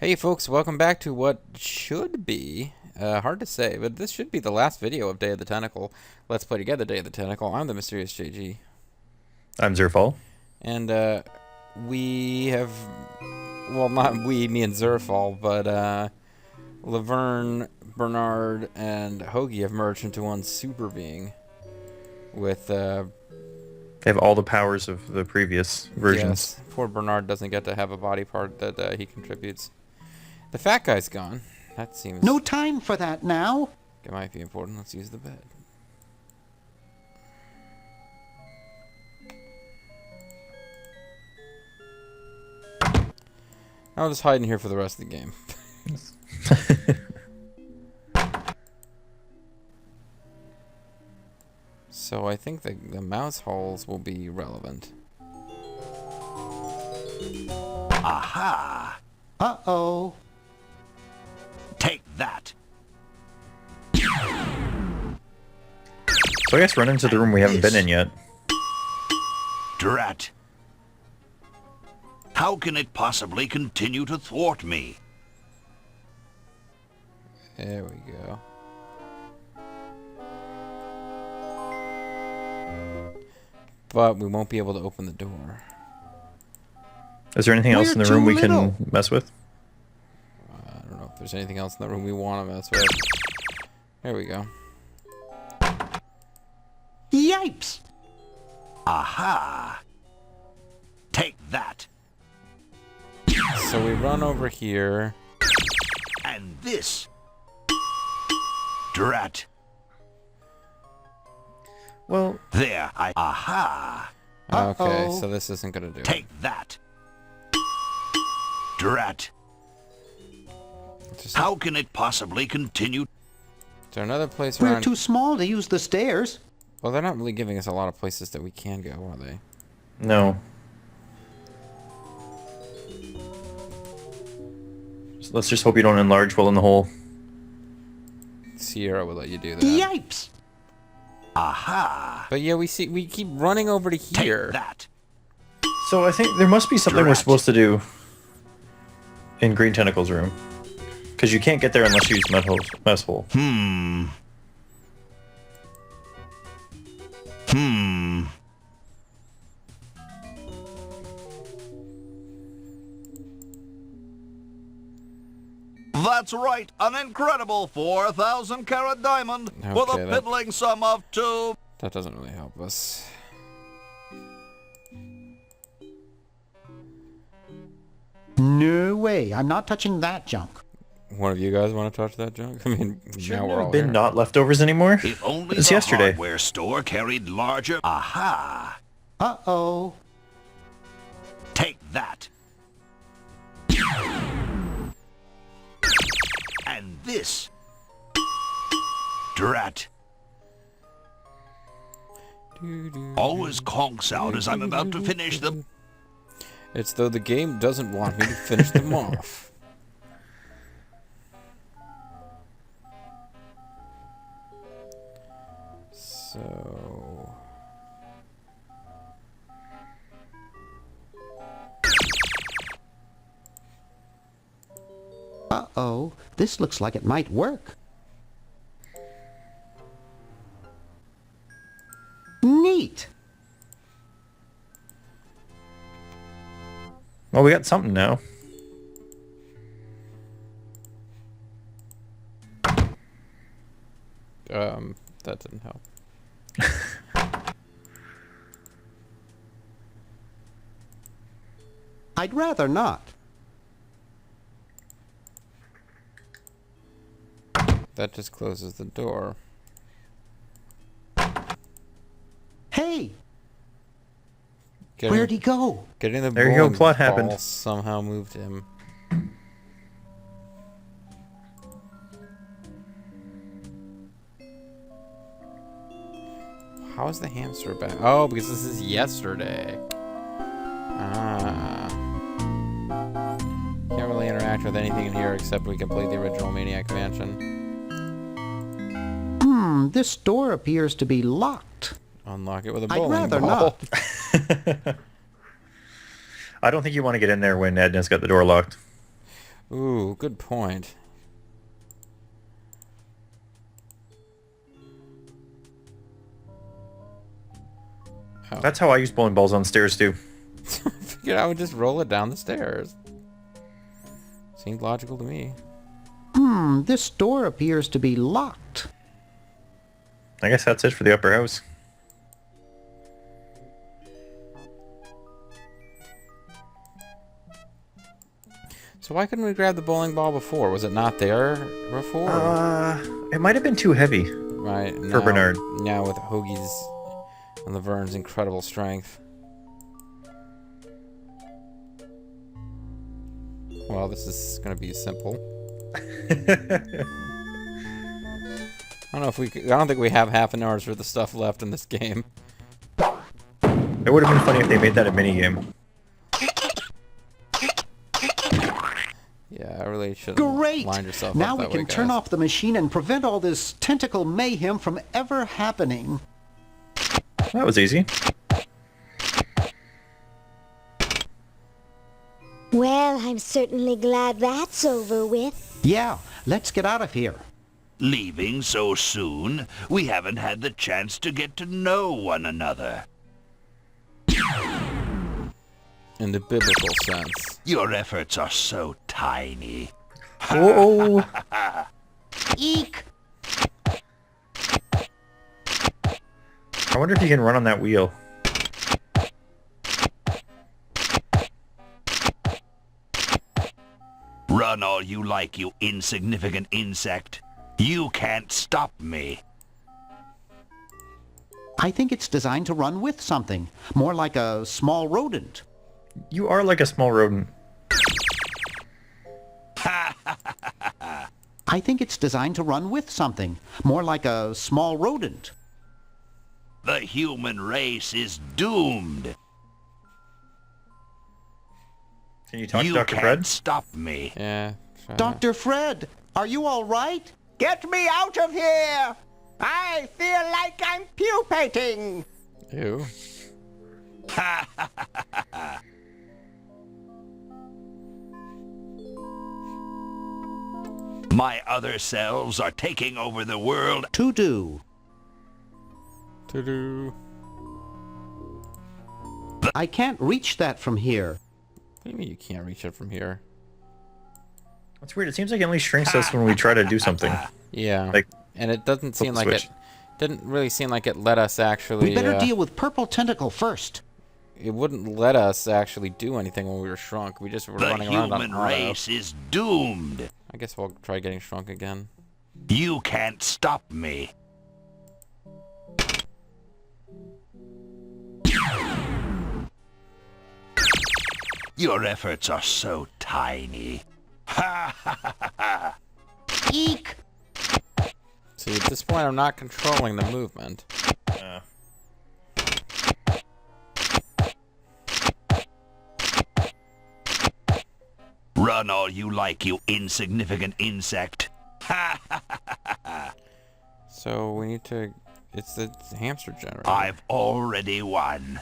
Hey folks, welcome back to what should be, hard to say, but this should be the last video of Day of the Tentacle. Let's play together Day of the Tentacle. I'm the Mysterious JG. I'm Zerfall. And, we have, well, not we, me and Zerfall, but, Laverne, Bernard, and Hoagie have merged into one super being with, They have all the powers of the previous versions. yes, poor Bernard doesn't get to have a body part that, he contributes. The fat guy's gone. That seems... No time for that now. It might be important. Let's use the bed. I'll just hide in here for the rest of the game. So I think the mouse holes will be relevant. Aha! Uh-oh. Take that! So I guess run into the room we haven't been in yet. Drat! How can it possibly continue to thwart me? There we go. But we won't be able to open the door. Is there anything else in the room we can mess with? I don't know if there's anything else in the room we want to mess with. There we go. Yipes! Aha! Take that! So we run over here. And this! Drat! Well, There, aha! Okay, Uh-oh. so this isn't gonna do it. Take that! Drat! Just, How can it possibly continue? is there another place We're around? too small to use the stairs. Well, they're not really giving us a lot of places that we can go, are they? no. Let's just hope you don't enlarge while in the hole. Sierra will let you do that. Yipes! Aha! But yeah, we keep running over to Take here. that! So I think there must be something we're Drat. supposed to do in Green Tentacle's room. Because you can't get there unless you use mess hole. That's right, an incredible 4,000 carat diamond with Okay, a that- piddling sum of 2. That doesn't really help us. No way. I'm not touching that junk. One of you guys want to touch that junk? I mean, now we're all Been here. not leftovers anymore? If only It's the yesterday. hardware store carried larger... Aha! Uh-oh. Take that! And this! Drat! Always conks out as I'm about to finish the... It's though the game doesn't want me to finish them off. So... Uh-oh. This looks like it might work. Neat. Well, we got something now. That didn't help. I'd rather not. That just closes the door. Hey, Getting, where'd he go? getting the There you go, bowling plot ball happened. somehow moved him. How is the hamster back? Oh, because this is yesterday. Ah. Can't really interact with anything in here except we can play the original Maniac Mansion. This door appears to be locked. Unlock it with a I'd bowling rather ball. not. I don't think you want to get in there when Edna's got the door locked. Ooh, good point. Oh. That's how I use bowling balls on stairs too. Figured I would just roll it down the stairs. Seemed logical to me. This door appears to be locked. I guess that's it for the upper house. So why couldn't we grab the bowling ball before? Was it not there before? It might have been too heavy. Right. For Bernard. Now with Hoagie's and Laverne's incredible strength. Well, this is going to be simple. I don't know if we. I don't think we have half an hour's worth of stuff left in this game. It would have been funny if they made that a minigame. Yeah, I really should. Great! Line yourself Now up we that can way, turn guys. off the machine and prevent all this tentacle mayhem from ever happening. That was easy. Well, I'm certainly glad that's over with. Yeah, let's get out of here. Leaving so soon? We haven't had the chance to get to know one another. In the biblical sense. Your efforts are so tiny. Whoa! Eek! I wonder if you can run on that wheel. Run all you like, you insignificant insect. You can't stop me. I think it's designed to run with something. More like a small rodent. You are like a small rodent. I think it's designed to run with something. More like a small rodent. The human race is doomed. Can you talk You to Dr. can't Fred? stop me. Yeah. try that. Dr. Fred, are you all right? Get me out of here! I feel like I'm pupating! Ew. My other selves are taking over the world. To do. To-do. I can't reach that from here. What do you mean you can't reach it from here? That's weird. It seems like it only shrinks us when we try to do something. Yeah. Like, and it doesn't seem the like switch. it. Didn't really seem like it let us actually. We better deal with Purple Tentacle first. It wouldn't let us actually do anything when we were shrunk. We just were The running around on human auto. race is doomed. I guess we'll try getting shrunk again. You can't stop me. Your efforts are so tiny. Eek! See, at this point, I'm not controlling the movement. Run all you like, you insignificant insect. So we need to. It's the hamster generator. I've already won.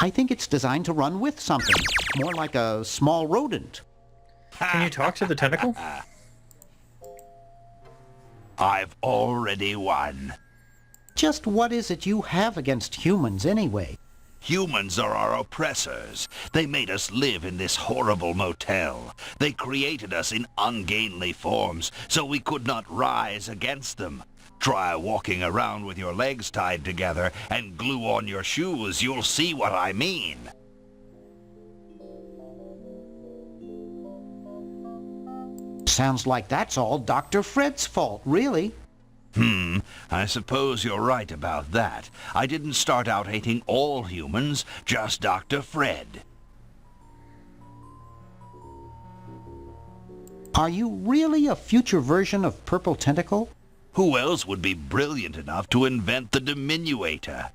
I think it's designed to run with something. More like a small rodent. Can you talk to the tentacle? I've already won. Just what is it you have against humans anyway? Humans are our oppressors. They made us live in this horrible motel. They created us in ungainly forms, so we could not rise against them. Try walking around with your legs tied together and glue on your shoes. You'll see what I mean. Sounds like that's all Dr. Fred's fault, really. I suppose you're right about that. I didn't start out hating all humans, just Dr. Fred. Are you really a future version of Purple Tentacle? Who else would be brilliant enough to invent the diminuator?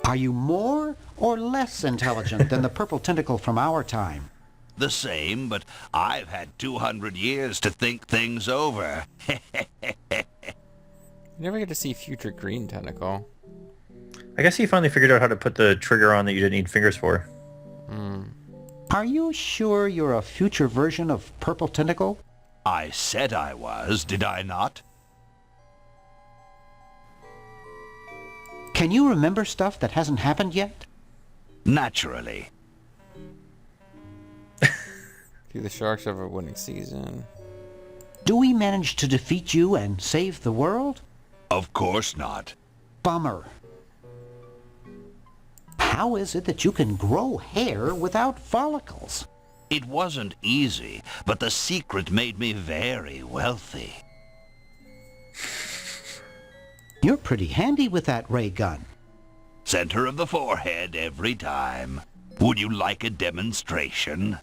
Are you more or less intelligent than the Purple Tentacle from our time? The same, but I've had 200 years to think things over. You never get to see future green tentacle. I guess he finally figured out how to put the trigger on that you didn't need fingers for. Are you sure you're a future version of Purple Tentacle? I said I was, did I not? Can you remember stuff that hasn't happened yet? Naturally. Do the Sharks have a winning season? Do we manage to defeat you and save the world? Of course not. Bummer. How is it that you can grow hair without follicles? It wasn't easy, but the secret made me very wealthy. You're pretty handy with that ray gun. Center of the forehead every time. Would you like a demonstration?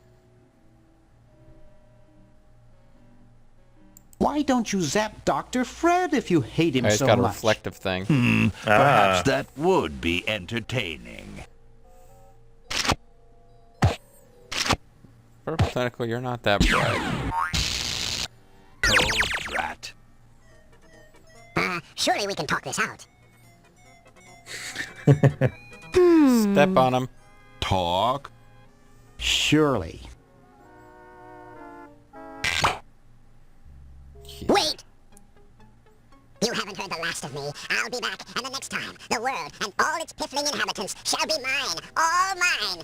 Why don't you zap Dr. Fred if you hate him It's so got a much? reflective thing. Perhaps that would be entertaining. Purple Tentacle, you're not that bright. Cold drat. Surely we can talk this out. Step on him. Talk? Surely. Wait! You haven't heard the last of me. I'll be back, and the next time, the world and all its piffling inhabitants shall be mine. All mine!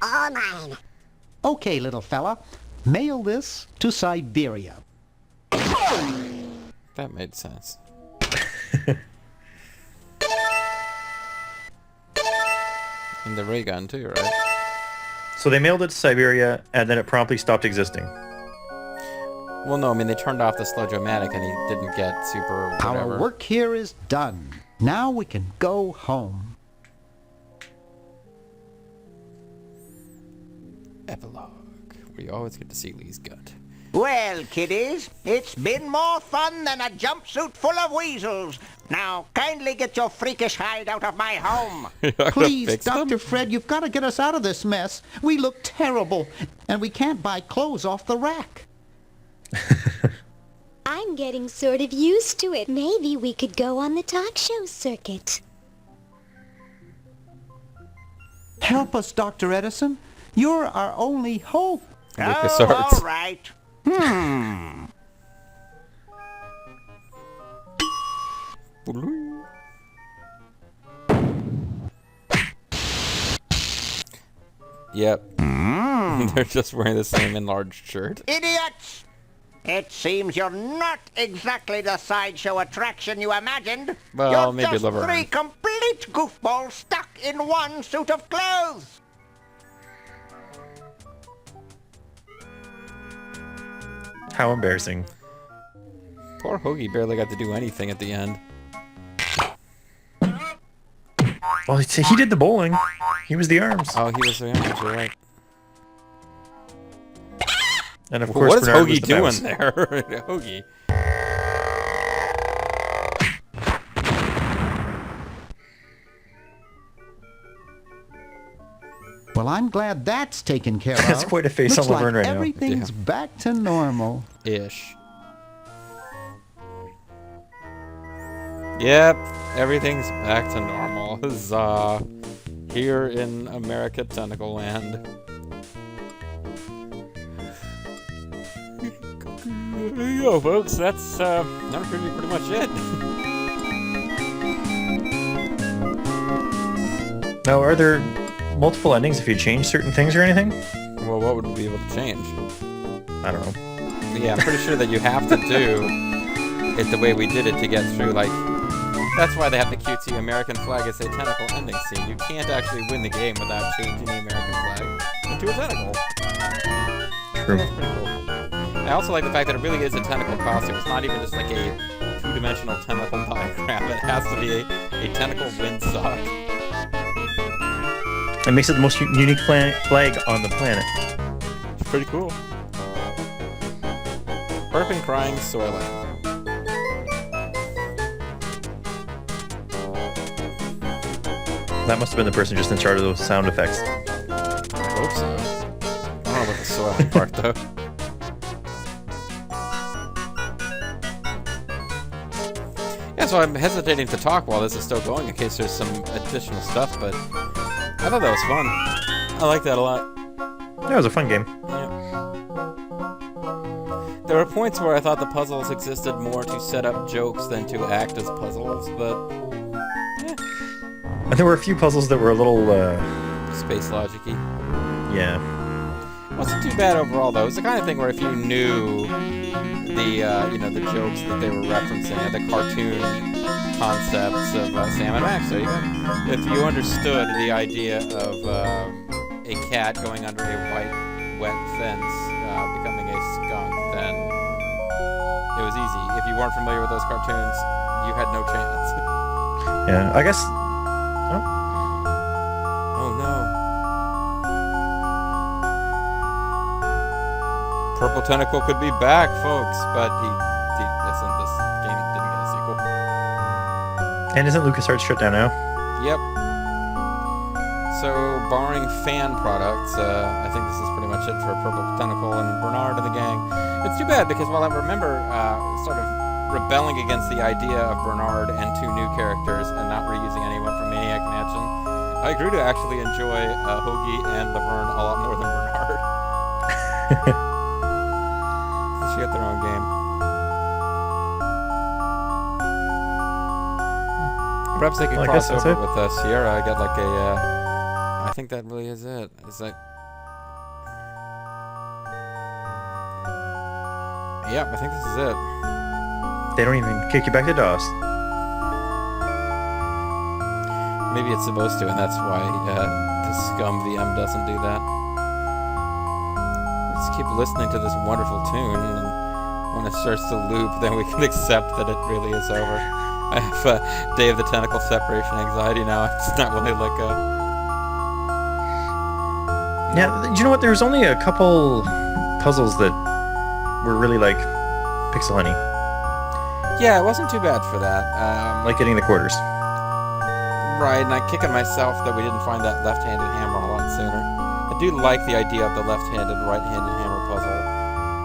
All mine. Okay, little fella. Mail this to Siberia. That made sense. And the ray gun too, right? So they mailed it to Siberia, and then it promptly stopped existing. Well, no, I mean, they turned off the sludge-o-matic and he didn't get super whatever. Our work here is done. Now we can go home. Epilogue. We always get to see Lee's gut. Well, kiddies, it's been more fun than a jumpsuit full of weasels. Now, kindly get your freakish hide out of my home. Please, Fix them? Dr. Fred, you've got to get us out of this mess. We look terrible, and we can't buy clothes off the rack. I'm getting sort of used to it. Maybe we could go on the talk show circuit. Help us, Dr. Edison. You're our only hope. LucasArts. All right. Yep. They're just wearing the same enlarged shirt. Idiots! It seems you're not exactly the sideshow attraction you imagined. Well, you're maybe just Laverne. 3 complete goofballs stuck in one suit of clothes. How embarrassing. Poor Hoagie barely got to do anything at the end. Well, he did the bowling. He was the arms. Oh, he was the arms, you're right. And of Well, course, what is Bernard was Hoagie the doing mouse. there? Hoagie. Well, I'm glad that's taken care of. That's quite a face Looks on Laverne like right now. everything's Yeah. back to normal. Ish. Yep, everything's back to normal. Huzzah. Here in America Tentacle Land. There you go, folks. That's pretty much it. Now, are there multiple endings if you change certain things or anything? Well, what would we be able to change? I don't know. Yeah, I'm pretty sure that you have to do it the way we did it to get through, like, that's why they have the cutesy American flag as a tentacle ending scene. You can't actually win the game without changing the American flag into a tentacle. True. That's pretty cool. I also like the fact that it really is a tentacle costume. It's not even just like a two-dimensional tentacle diagram. It has to be a tentacle windsock. It makes it the most unique flag on the planet. It's pretty cool. Burping, crying, soiling. That must have been the person just in charge of those sound effects. I hope so. I don't know about the soiling part, though. so I'm hesitating to talk while this is still going in case there's some additional stuff, but I thought that was fun. I like that a lot. Yeah, it was a fun game. Yeah. There were points where I thought the puzzles existed more to set up jokes than to act as puzzles, but And there were a few puzzles that were a little, space logic-y. yeah. Wasn't too bad overall, though. It's the kind of thing where if you knew the, the jokes that they were referencing, the cartoon concepts of Sam and Max, so if you understood the idea of a cat going under a white, wet fence, becoming a skunk, then it was easy. If you weren't familiar with those cartoons, you had no chance. Yeah, I guess... Oh no. Purple Tentacle could be back, folks, but this game didn't get a sequel. And isn't LucasArts shut down now? Yep. So, barring fan products, I think this is pretty much it for Purple Tentacle and Bernard and the gang. It's too bad because while I remember sort of rebelling against the idea of Bernard and 2 new characters and not reusing anyone from Maniac Mansion, I grew to actually enjoy Hoagie and Laverne a lot more than Bernard. She got their own game. Perhaps they could Well, I cross guess that's over it. with Sierra. I got like a... I think that really is it. It's like... Yep, I think this is it. They don't even kick you back to DOS. Maybe it's supposed to, and that's why the scum VM doesn't do that. Let's keep listening to this wonderful tune, and when it starts to loop, then we can accept that it really is over. I have Day of the Tentacle separation anxiety now. It's not really let go. Yeah, you know what? There's only a couple puzzles that were really like pixel honey. Yeah, it wasn't too bad for that. Like getting the quarters. Right, and I'm kicking myself that we didn't find that left-handed hammer a lot sooner. I do like the idea of the left-handed, right-handed hammer puzzle.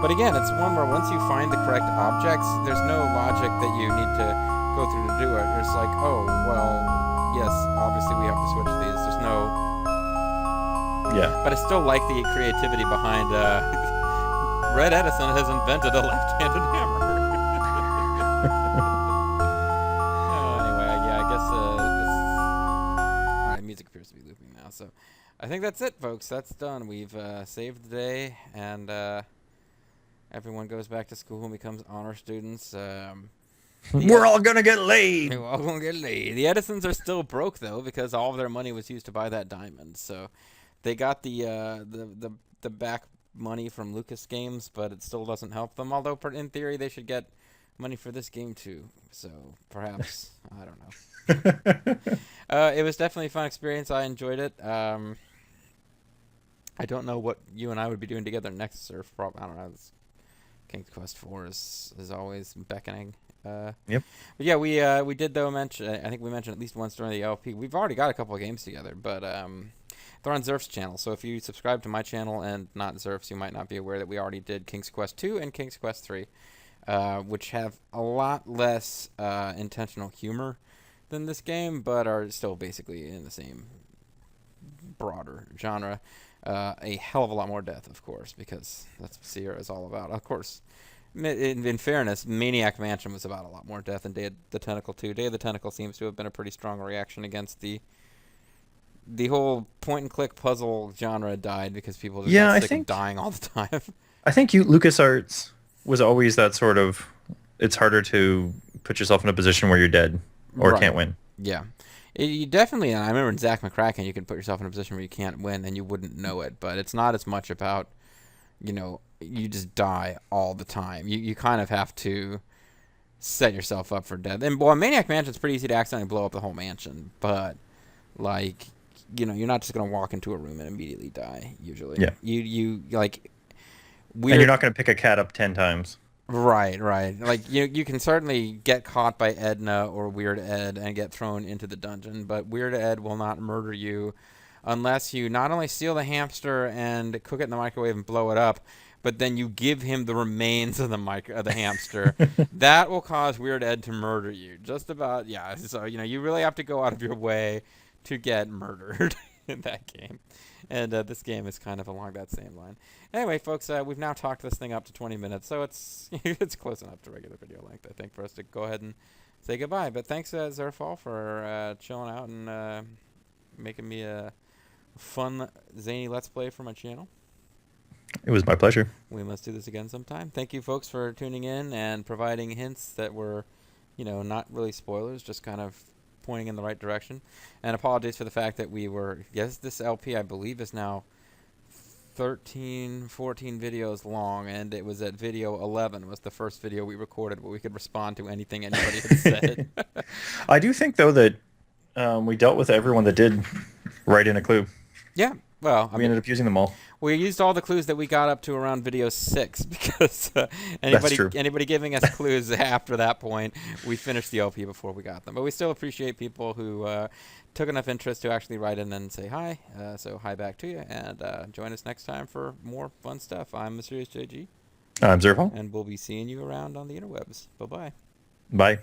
But again, it's one where once you find the correct objects, there's no logic that you need to go through to do it. It's like, oh, well, yes, obviously we have to switch these. There's no... Yeah. But I still like the creativity behind... Red Edison has invented a left-handed hammer. Anyway, yeah, I guess alright, music appears to be looping now, so I think that's it, folks. That's done. We've saved the day, and everyone goes back to school and becomes honor students. We're all gonna get laid! We're all gonna get laid. The Edisons are still broke, though, because all of their money was used to buy that diamond, so they got the back money from Lucas Games, but it still doesn't help them, although in theory they should get money for this game too, so perhaps I don't know. It was definitely a fun experience. I enjoyed it. I don't know what you and I would be doing together next, Surf. I don't know. King's Quest 4 is always beckoning. Yep. But yeah, we did though mention. I think we mentioned at least once during the LP. We've already got a couple of games together, but they're on Zerf's channel. So if you subscribe to my channel and not Zerf's, you might not be aware that we already did King's Quest 2 and King's Quest 3. Which have a lot less intentional humor than this game, but are still basically in the same broader genre. A hell of a lot more death, of course, because that's what Sierra is all about. Of course, in fairness, Maniac Mansion was about a lot more death than Day of the Tentacle 2. Day of the Tentacle seems to have been a pretty strong reaction against the whole point-and-click puzzle genre died because people just got sick of dying all the time. I think LucasArts was always that sort of, it's harder to put yourself in a position where you're dead or can't win. Yeah. You definitely, I remember in Zach McCracken, you could put yourself in a position where you can't win and you wouldn't know it, but it's not as much about, you just die all the time. You kind of have to set yourself up for death. And, well, Maniac Mansion's pretty easy to accidentally blow up the whole mansion, but, like, you're not just going to walk into a room and immediately die, usually. Yeah. You like... And you're not going to pick a cat up 10 times. Right. Like, you can certainly get caught by Edna or Weird Ed and get thrown into the dungeon, but Weird Ed will not murder you unless you not only steal the hamster and cook it in the microwave and blow it up, but then you give him the remains of the hamster, that will cause Weird Ed to murder you. Just about, yeah. So, you really have to go out of your way to get murdered in that game. And this game is kind of along that same line. Anyway, folks, we've now talked this thing up to 20 minutes, so it's it's close enough to regular video length, I think, for us to go ahead and say goodbye. But thanks, Zerfall, for chilling out and making me a fun, zany Let's Play for my channel. It was my pleasure. We must do this again sometime. Thank you, folks, for tuning in and providing hints that were, not really spoilers, just kind of pointing in the right direction. And apologies for the fact that this LP, I believe, is now 13, 14 videos long, and it was at video 11 was the first video we recorded where we could respond to anything anybody had said. I do think, though, that we dealt with everyone that did write in a clue. Yeah, well, we ended up using them all. We used all the clues that we got up to around video 6 because anybody giving us clues after that point, we finished the LP before we got them. But we still appreciate people who took enough interest to actually write in and say hi. So hi back to you, and join us next time for more fun stuff. I'm Mysterious JG. I'm Zerfall. And we'll be seeing you around on the interwebs. Bye-bye. Bye.